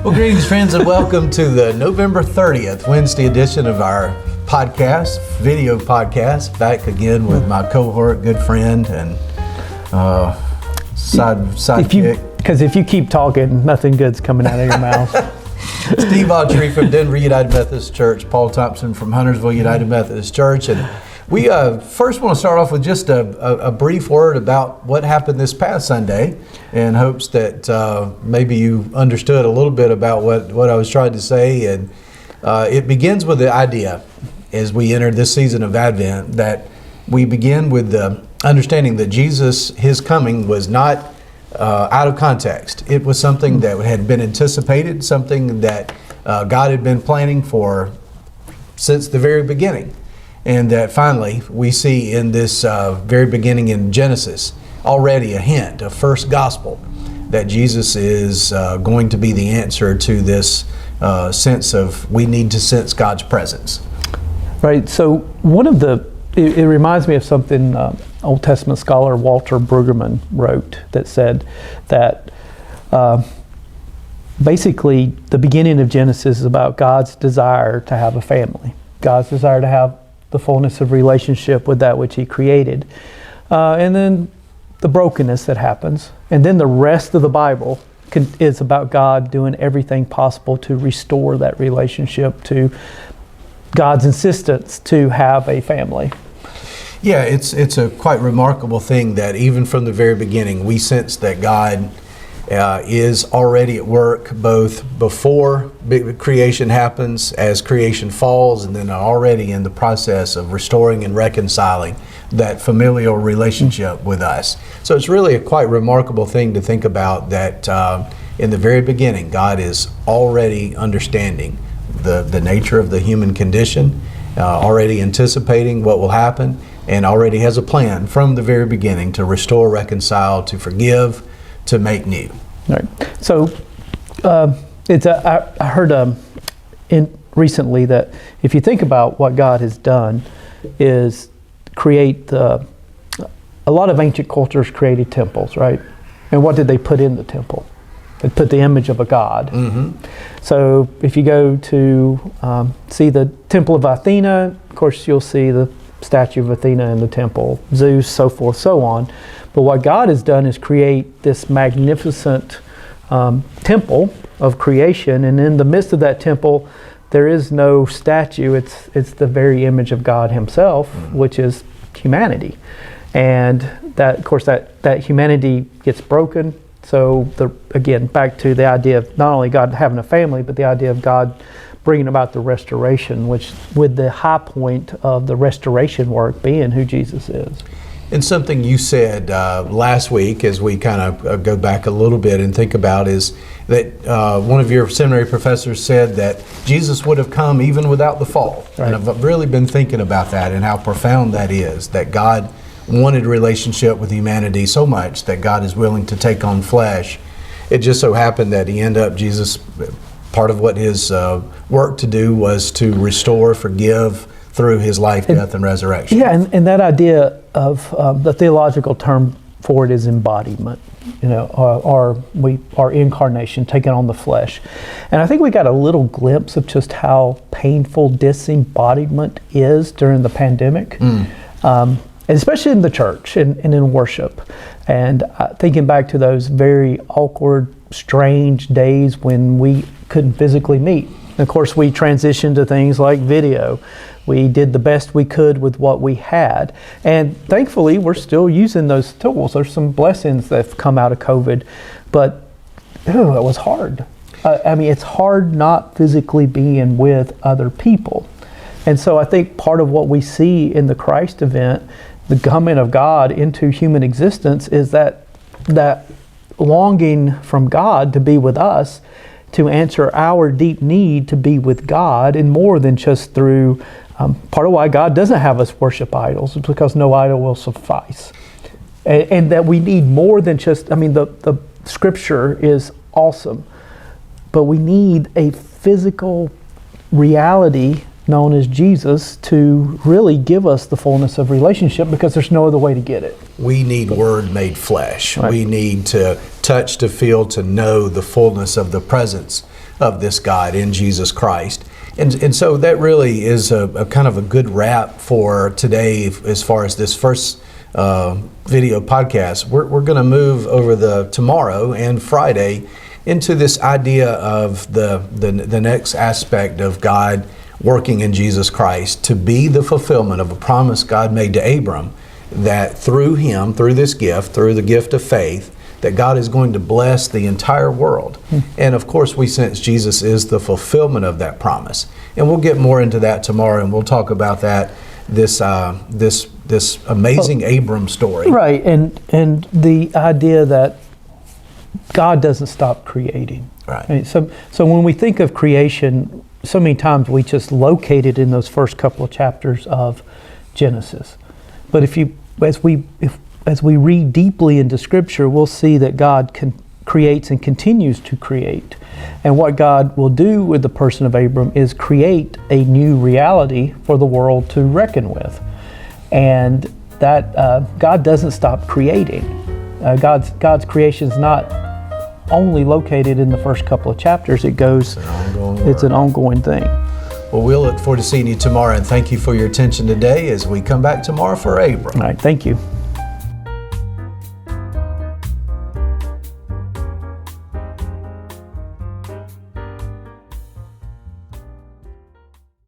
Well, greetings, friends, and welcome to the November 30th, Wednesday edition of our podcast, video podcast. Back again with my cohort, good friend, and sidekick. Because if you keep talking, nothing good's coming out of your mouth. Steve Autrey from Denver United Methodist Church, Paul Thompson from Huntersville United Methodist Church, and we first want to start off with just a brief word about what happened this past Sunday, in hopes that maybe you understood a little bit about what I was trying to say. And it begins with the idea, as we enter this season of Advent, that we begin with the understanding that Jesus, his coming, was not out of context. It was something that had been anticipated, something that God had been planning for since the very beginning. And that finally we see in this very beginning in Genesis already a hint, a first gospel, that Jesus is going to be the answer to this sense of we need to sense God's presence. Right, so it reminds me of something Old Testament scholar Walter Brueggemann wrote that said that basically the beginning of Genesis is about God's desire to have a family, God's desire to have the fullness of relationship with that which he created. And then the brokenness that happens. And then the rest of the Bible is about God doing everything possible to restore that relationship, to God's insistence to have a family. Yeah, it's a quite remarkable thing that even from the very beginning we sense that God is already at work, both before creation happens, as creation falls, and then already in the process of restoring and reconciling that familial relationship with us. So it's really a quite remarkable thing to think about, that in the very beginning God is already understanding the nature of the human condition, already anticipating what will happen, and already has a plan from the very beginning to restore, reconcile, to forgive, to make new. Right. So I heard recently that if you think about what God has done is create a lot of ancient cultures created temples, right? And what did they put in the temple? They put the image of a god. Mm-hmm. So if you go to see the Temple of Athena, of course you'll see the statue of Athena in the temple, Zeus, so forth, so on. But what God has done is create this magnificent temple of creation, and in the midst of that temple there is no statue. It's the very image of God himself, which is humanity. And that, of course, that humanity gets broken. So again, back to the idea of not only God having a family, but the idea of God bringing about the restoration, which with the high point of the restoration work being who Jesus is. And something you said last week, as we kind of go back a little bit and think about, is that one of your seminary professors said that Jesus would have come even without the fall. Right. And I've really been thinking about that and how profound that is, that God wanted a relationship with humanity so much that God is willing to take on flesh. It just so happened that Jesus, part of what his work to do was to restore, forgive through his life, death, and resurrection. Yeah, and that idea of the theological term for it is embodiment, our incarnation, taking on the flesh. And I think we got a little glimpse of just how painful disembodiment is during the pandemic. Especially in the church and in worship. And thinking back to those very awkward, strange days when we couldn't physically meet. And of course, we transitioned to things like video. We did the best we could with what we had. And thankfully, we're still using those tools. There's some blessings that have come out of COVID, but it was hard. It's hard not physically being with other people. And so I think part of what we see in the Christ event, the coming of God into human existence, is that longing from God to be with us, to answer our deep need to be with God, and more than just through, part of why God doesn't have us worship idols is because no idol will suffice. And that we need more than just, the scripture is awesome, but we need a physical reality known as Jesus to really give us the fullness of relationship, because there's no other way to get it. We need Word made flesh. Right. We need to touch, to feel, to know the fullness of the presence of this God in Jesus Christ. And so that really is a kind of a good wrap for today as far as this first video podcast. We're going to move over tomorrow and Friday into this idea of the next aspect of God working in Jesus Christ to be the fulfillment of a promise God made to Abram, that through him, through this gift, through the gift of faith, that God is going to bless the entire world. And of course, we sense Jesus is the fulfillment of that promise. And we'll get more into that tomorrow, and we'll talk about that, this amazing Abram story. Right, and the idea that God doesn't stop creating. Right. So when we think of creation, so many times we just locate it in those first couple of chapters of Genesis. But as we read deeply into Scripture, we'll see that God creates and continues to create. And what God will do with the person of Abram is create a new reality for the world to reckon with. And that God doesn't stop creating. God's creation is not only located in the first couple of chapters. It's an ongoing thing. Well, we'll look forward to seeing you tomorrow, and thank you for your attention today as we come back tomorrow for Abram. All right, thank you.